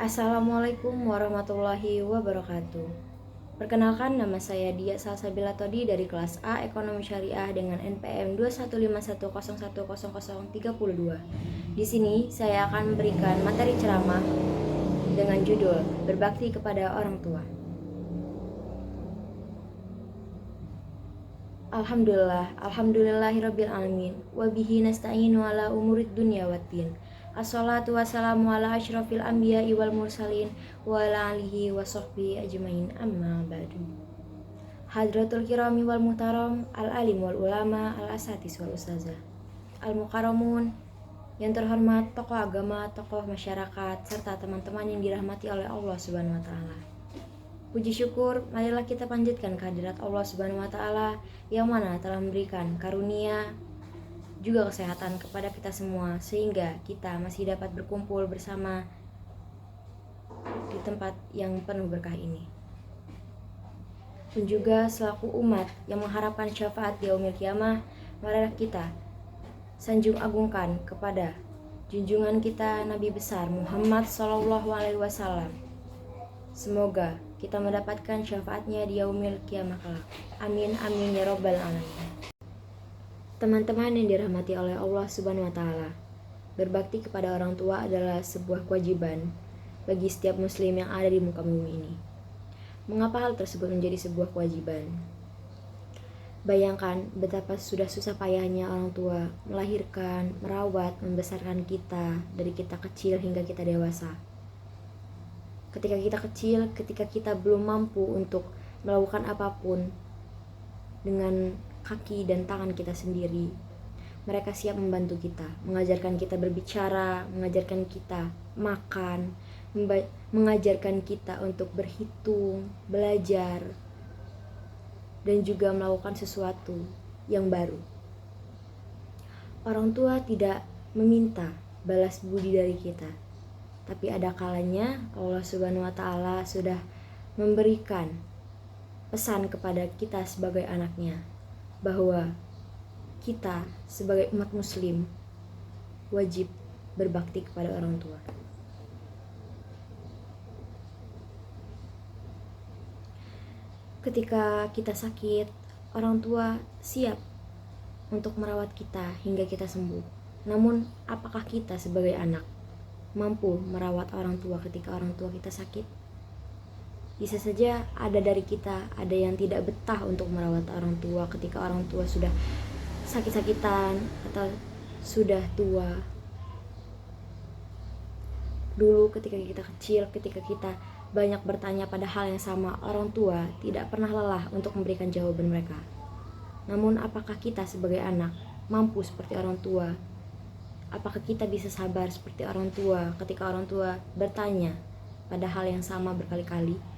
Assalamualaikum warahmatullahi wabarakatuh. Perkenalkan, nama saya Dia Salsabila Todi dari kelas A Ekonomi Syariah dengan NPM 21510100032. Di sini saya akan memberikan materi ceramah dengan judul Berbakti kepada Orang Tua. Alhamdulillahirabbil alamin wa bihi nasta'inu ala umurid dunya waddin. Assalatu wassalamu ala asyrafil anbiya'i wal mursalin wa ala alihi wa sahbihi ajmain, amma ba'du. Hadratul kirami wal muhtaram, al alim wal ulama, al asatis wal ustazah, al mukarramun, yang terhormat tokoh agama, tokoh masyarakat, serta teman-teman yang dirahmati oleh Allah Subhanahu wa taala. Puji syukur marilah kita panjatkan kehadirat Allah Subhanahu wa taala yang mana telah memberikan karunia juga kesehatan kepada kita semua sehingga kita masih dapat berkumpul bersama di tempat yang penuh berkah ini. Dan juga selaku umat yang mengharapkan syafaat di yaumil qiyamah, marilah kita sanjung agungkan kepada junjungan kita Nabi besar Muhammad sallallahu alaihi wasallam. Semoga kita mendapatkan syafaatnya di yaumil qiyamah kelak. Amin amin ya rabbal alamin. Teman-teman yang dirahmati oleh Allah Subhanahu wa taala, berbakti kepada orang tua adalah sebuah kewajiban bagi setiap muslim yang ada di muka bumi ini. Mengapa hal tersebut menjadi sebuah kewajiban? Bayangkan betapa sudah susah payahnya orang tua melahirkan, merawat, membesarkan kita dari kita kecil hingga kita dewasa. Ketika kita kecil, ketika kita belum mampu untuk melakukan apapun dengan kaki dan tangan kita sendiri, mereka siap membantu kita, mengajarkan kita berbicara, mengajarkan kita makan, mengajarkan kita untuk berhitung, belajar, dan juga melakukan sesuatu yang baru. Orang tua tidak meminta balas budi dari kita, tapi ada kalanya Allah Subhanahu wa taala sudah memberikan pesan kepada kita sebagai anaknya bahwa kita sebagai umat muslim wajib berbakti kepada orang tua. Ketika kita sakit, orang tua siap untuk merawat kita hingga kita sembuh. Namun, apakah kita sebagai anak mampu merawat orang tua ketika orang tua kita sakit? Bisa saja ada dari kita, ada yang tidak betah untuk merawat orang tua ketika orang tua sudah sakit-sakitan atau sudah tua. Dulu ketika kita kecil, ketika kita banyak bertanya pada hal yang sama, orang tua tidak pernah lelah untuk memberikan jawaban mereka. Namun apakah kita sebagai anak mampu seperti orang tua? Apakah kita bisa sabar seperti orang tua ketika orang tua bertanya pada hal yang sama berkali-kali?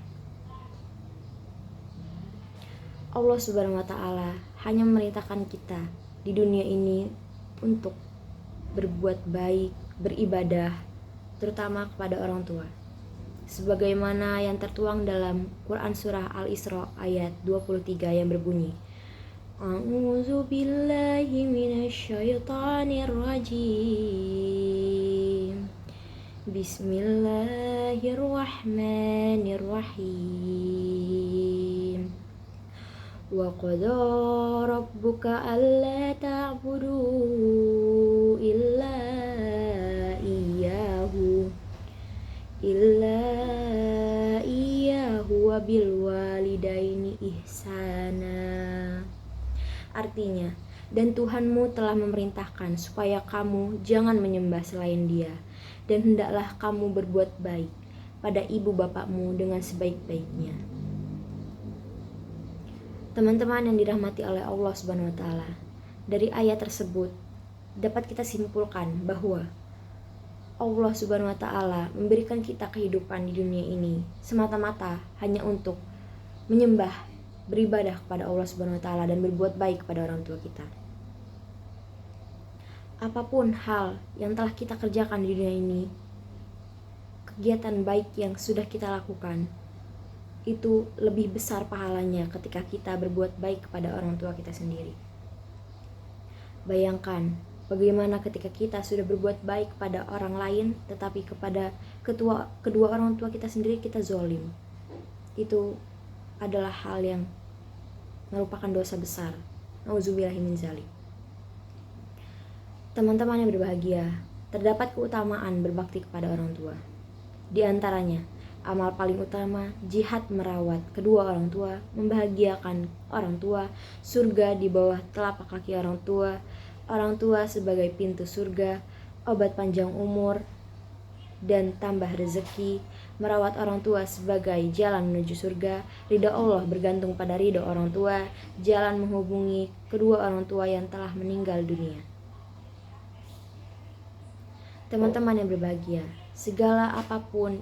Allah Subhanahu wa taala hanya memerintahkan kita di dunia ini untuk berbuat baik, beribadah, terutama kepada orang tua. Sebagaimana yang tertuang dalam Quran surah Al-Isra ayat 23 yang berbunyi, A'udzu billahi minasyaitonir rajim. Bismillahirrahmanirrahim. Wa qadha rabbuka alla ta'budu illa iyyahu wa bil walidaini ihsana. Artinya, dan Tuhanmu telah memerintahkan supaya kamu jangan menyembah selain Dia, dan hendaklah kamu berbuat baik pada ibu bapakmu dengan sebaik-baiknya. Teman-teman yang dirahmati oleh Allah Subhanahu wa taala, dari ayat tersebut dapat kita simpulkan bahwa Allah Subhanahu wa taala memberikan kita kehidupan di dunia ini semata-mata hanya untuk menyembah, beribadah kepada Allah Subhanahu wa taala dan berbuat baik kepada orang tua kita. Apapun hal yang telah kita kerjakan di dunia ini, kegiatan baik yang sudah kita lakukan, itu lebih besar pahalanya ketika kita berbuat baik kepada orang tua kita sendiri. Bayangkan Bagaimana ketika kita sudah berbuat baik pada orang lain, tetapi kepada kedua orang tua kita sendiri kita zolim. Itu adalah hal yang merupakan dosa besar. Nauzubillahi min dzalik. Teman-teman yang berbahagia, terdapat keutamaan berbakti kepada orang tua. Di antaranya, amal paling utama, jihad merawat kedua orang tua, membahagiakan orang tua, surga di bawah telapak kaki orang tua sebagai pintu surga, obat panjang umur dan tambah rezeki, merawat orang tua sebagai jalan menuju surga, ridha Allah bergantung pada ridha orang tua, jalan menghubungi kedua orang tua yang telah meninggal dunia. Teman-teman yang berbahagia, segala apapun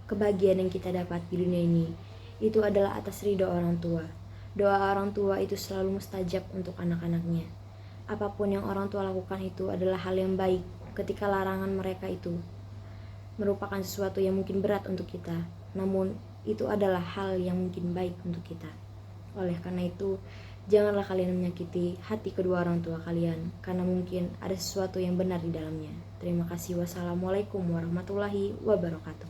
kebahagiaan yang kita dapat di dunia ini, itu adalah atas ridha orang tua. Doa orang tua itu selalu mustajab untuk anak-anaknya. Apapun yang orang tua lakukan itu adalah hal yang baik ketika larangan mereka itu merupakan sesuatu yang mungkin berat untuk kita, namun itu adalah hal yang mungkin baik untuk kita. Oleh karena itu, janganlah kalian menyakiti hati kedua orang tua kalian, karena mungkin ada sesuatu yang benar di dalamnya. Terima kasih. Wassalamualaikum warahmatullahi wabarakatuh.